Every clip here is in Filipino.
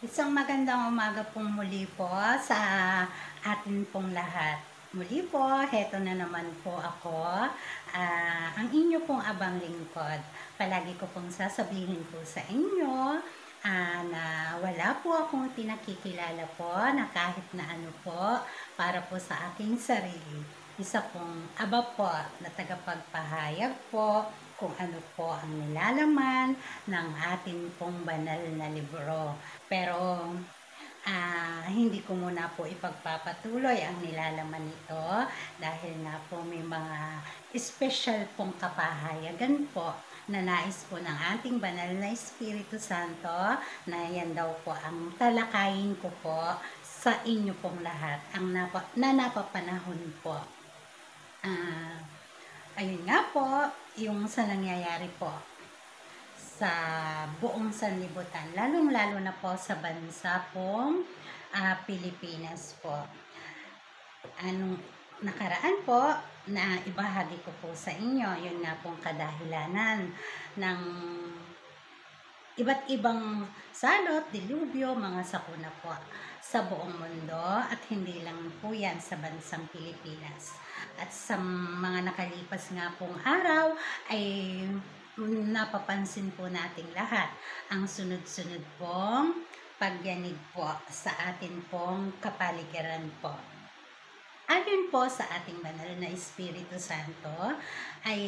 Isang magandang umaga pong muli po sa atin pong lahat. Muli po, heto na naman po ako, ang inyo pong abang lingkod. Palagi ko pong sasabihin po sa inyo na wala po akong pinakikilala po na kahit na ano po para po sa aking sarili. Isa pong aba po na tagapagpahayag po kung ano po ang nilalaman ng atin pong banal na libro. Pero hindi ko muna po ipagpapatuloy ang nilalaman nito dahil nga po may mga special pong kapahayagan po na nais po ng ating banal na Espiritu Santo na yan daw po ang talakayin ko po sa inyo pong lahat na napapanahon po. Ayun nga po, yung sa nangyayari po sa buong sanlibutan, lalong-lalo na po sa bansa pong Pilipinas po. Anong nakaraan po na ibahagi ko po sa inyo, yun nga pong kadahilanan ng iba't ibang salot, dilubyo, mga sakuna po sa buong mundo at hindi lang po yan sa bansang Pilipinas. At sa mga nakalipas nga pong araw ay napapansin po nating lahat ang sunod-sunod pong pagyanig po sa atin pong kapaligiran po. Ayon po sa ating banal na Espiritu Santo ay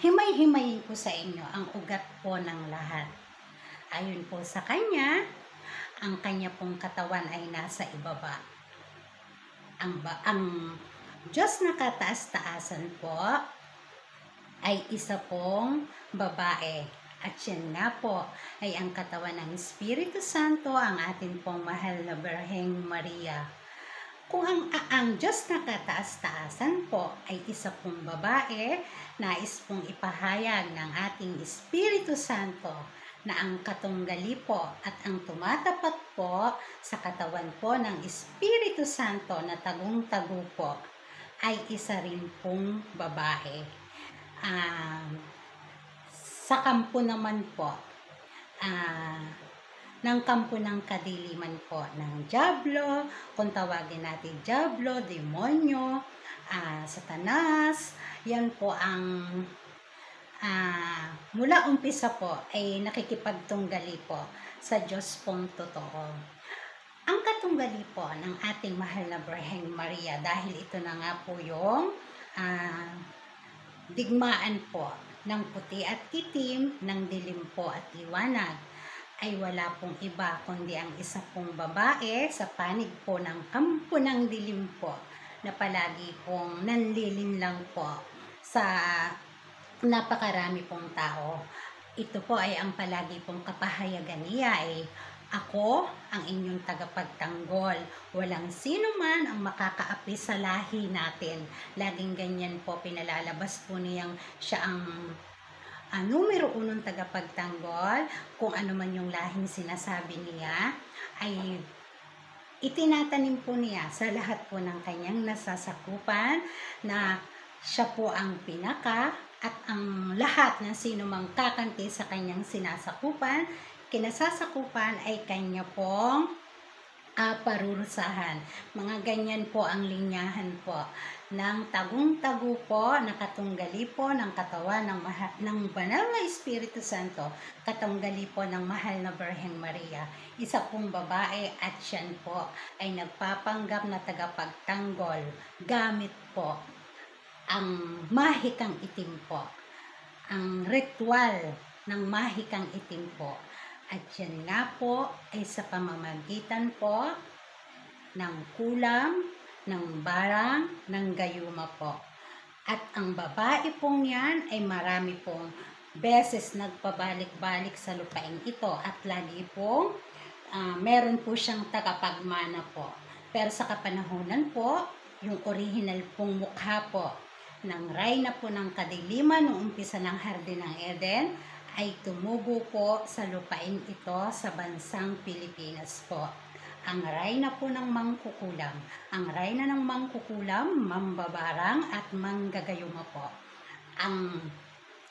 himay-himayin ko sa inyo ang ugat po ng lahat. Ayon po sa Kanya, ang Kanya pong katawan ay nasa ibaba. Ang Diyos na kataas-taasan po ay isa pong babae. At yan nga po ay ang katawan ng Espiritu Santo, ang atin pong mahal na Birheng Maria. Kung ang Diyos na kataas-taasan po ay isa pong babae, nais pong ipahayag ng ating Espiritu Santo na ang katunggali po at ang tumatapat po sa katawan po ng Espiritu Santo na tagong-tago po ay isa rin pong babae. Sa kampo naman po, ng kampo ng kadiliman po ng Diablo, kung tawagin natin Diablo, demonyo, Satanas, yan po ang mula umpisa po ay nakikipagtunggali po sa Diyos pong totoo. Ang katunggali po ng ating mahal na Birheng Maria, dahil ito na nga po yung digmaan po ng puti at itim, ng dilim po at liwanag, ay wala pong iba kundi ang isa pong babae sa panig po ng kampo ng dilim po na palagi pong nanlilinlang po sa napakarami pong tao. Ito po ay ang palagi pong kapahayagan niya ay ako ang inyong tagapagtanggol. Walang sino man ang makakaapi sa lahi natin. Laging ganyan po pinalalabas po niyang siya ang numero unong tagapagtanggol. Kung ano man yung lahing sinasabi niya ay itinatanim po niya sa lahat po ng kanyang nasasakupan na siya po ang pinaka at ang lahat ng sino mang kakanti sa kanyang kinasasakupan ay kanya pong parurusahan. Mga ganyan po ang linyahan po ng tagong-tago po na katunggali po ng katawan ng banal na Espiritu Santo, katunggali po ng mahal na Birheng Maria. Isa pong babae at siyan po ay nagpapanggap na tagapagtanggol gamit po ang mahikang itim po, ang ritual ng mahikang itim po. At yan nga po ay sa pamamagitan po ng kulam, ng barang, ng gayuma po. At ang babae pong yan ay marami pong beses nagpabalik-balik sa lupain ito at lagi pong meron po siyang tagapagmana po. Pero sa kapanahunan po, yung original pong mukha po ng reyna po ng kadiliman noong umpisa ng Hardin ng Eden ay tumubo po sa lupain ito sa bansang Pilipinas po. Ang reyna po ng mangkukulam. Ang reyna ng mangkukulam, mambabarang at manggagayuma po. Ang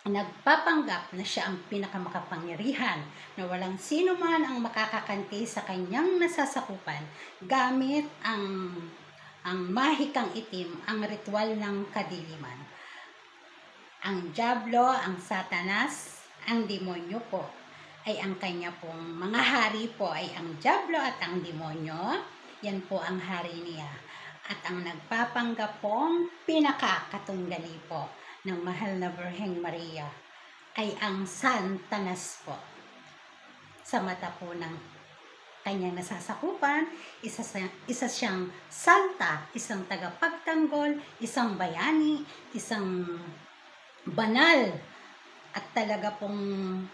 nagpapanggap na siya ang pinakamakapangyarihan, na walang sino man ang makakakanti sa kanyang nasasakupan gamit ang mahikang itim, ang ritual ng kadiliman. Ang Diablo, ang Satanas, ang demonyo po ay ang kanya pong mga hari po ay ang Diablo at ang demonyo. Yan po ang hari niya. At ang nagpapanggap pong pinakakatunggali po ng mahal na Birheng Maria ay ang Satanas po. Sa mata po ng kanyang nasasakupan, isa siyang santa, isang tagapagtanggol, isang bayani, isang banal, at talaga pong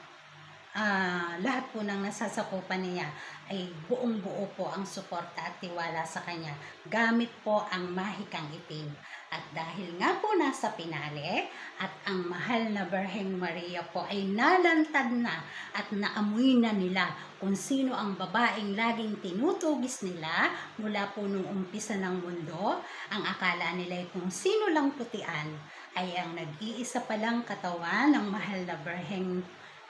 lahat po ng nasasakupan niya ay buong buo po ang suporta at tiwala sa kanya gamit po ang mahikang itim. At dahil nga po nasa pinali at ang mahal na Birheng Maria po ay nalantad na at naamoy na nila kung sino ang babaeng laging tinutugis nila mula po nung umpisa ng mundo, ang akala nila ay kung sino lang putian ay ang nag-iisa palang katawan ng mahal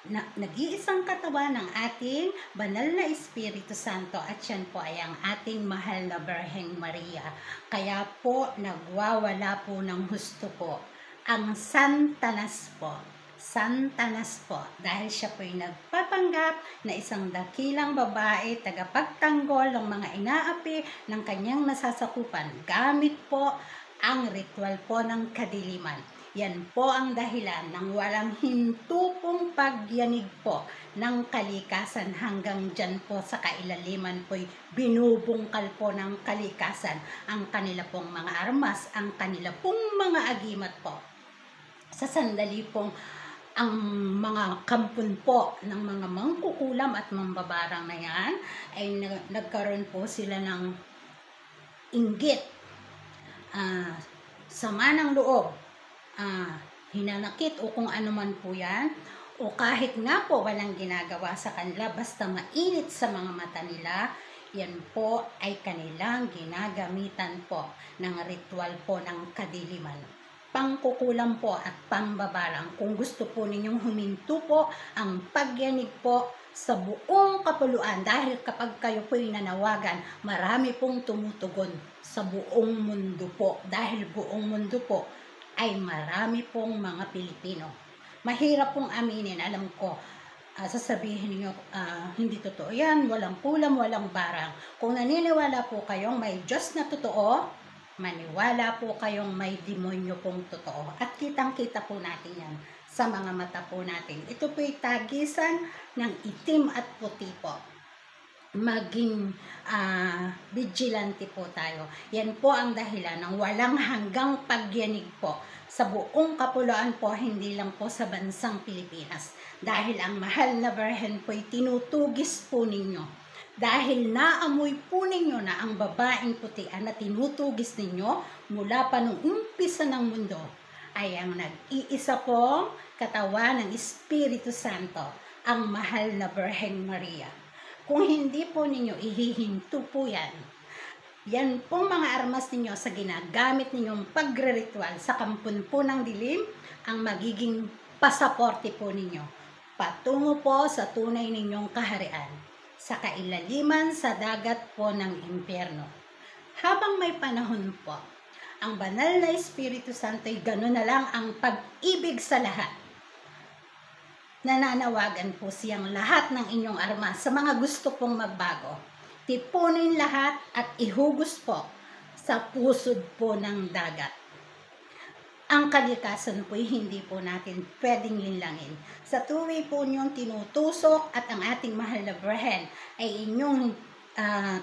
na nag-iisang katawan ng ating banal na Espiritu Santo, at yan po ay ang ating mahal na Birheng Maria. Kaya po nagwawala po ng husto po ang Satanas po. Satanas po, dahil siya po ay nagpapanggap na isang dakilang babae, tagapagtanggol ng mga inaapi ng kanyang nasasakupan gamit po ang ritual po ng kadiliman. Yan po ang dahilan ng walang hinto pong pagyanig po ng kalikasan hanggang dyan po sa kailaliman po'y binubungkal po ng kalikasan ang kanila pong mga armas, ang kanila pong mga agimat po. Sa sandali pong ang mga kampon po ng mga mangkukulam at mambabarang na yan ay nagkaroon po sila ng inggit, sama ng loob, hinanakit o kung ano man po yan, o kahit nga po walang ginagawa sa kanila, basta mainit sa mga mata nila, yan po ay kanilang ginagamitan po ng ritual po ng kadiliman, pangkukulam po at pambabarang. Kung gusto po ninyong huminto po ang pagyanig po sa buong kapuluan, dahil kapag kayo po'y nanawagan, marami pong tumutugon sa buong mundo po, dahil buong mundo po ay marami pong mga Pilipino. Mahirap pong aminin, alam ko, sasabihin niyo hindi totoo yan, walang kulam, walang barang. Kung naniniwala po kayong may Diyos na totoo, maniwala po kayong may demonyo pong totoo. At kitang-kita po natin yan sa mga mata po natin. Ito po'y tagisan ng itim at puti po. Maging vigilante po tayo. Yan po ang dahilan ng walang hanggang pagyanig po sa buong kapuluan po, hindi lang po sa bansang Pilipinas. Dahil ang mahal na Birhen po'y tinutugis po ninyo. Dahil naamoy po ninyo na ang babaeng putian na tinutugis ninyo mula pa nung umpisa ng mundo ay ang nag-iisa pong katawan ng Espiritu Santo, ang mahal na Birheng Maria. Kung hindi po ninyo ihihinto po yan, yan pong mga armas ninyo sa ginagamit ninyong pagre-ritual sa kampon po ng dilim, ang magiging pasaporte po ninyo patungo po sa tunay ninyong kaharian, sa kailaliman sa dagat po ng impyerno. Habang may panahon po, ang banal na Espiritu Santo ay gano'n na lang ang pag-ibig sa lahat. Nananawagan po siyang lahat ng inyong armas sa mga gusto pong magbago. Tipunin lahat at ihugos po sa pusod po ng dagat. Ang kalikasan po'y hindi po natin pwedeng linlangin. Sa tuwi po niyong tinutusok at ang ating mahal na Birhen ay inyong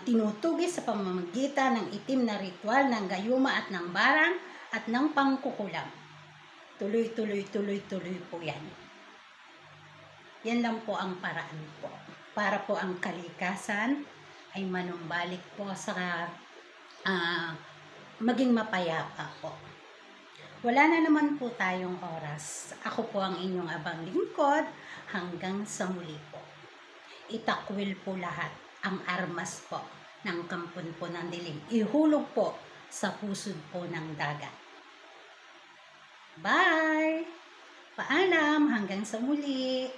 tinutugis sa pamamagitan ng itim na ritual ng gayuma at ng barang at ng pangkukulam. Tuloy-tuloy po yan. Yan lang po ang paraan po. Para po ang kalikasan ay manumbalik po sa maging mapayapa po. Wala na naman po tayong oras. Ako po ang inyong abang lingkod hanggang sa muli po. Itakwil po lahat ang armas po ng kampon po ng dilim. Ihulog po sa pusod po ng dagat. Bye! Paalam, hanggang sa muli.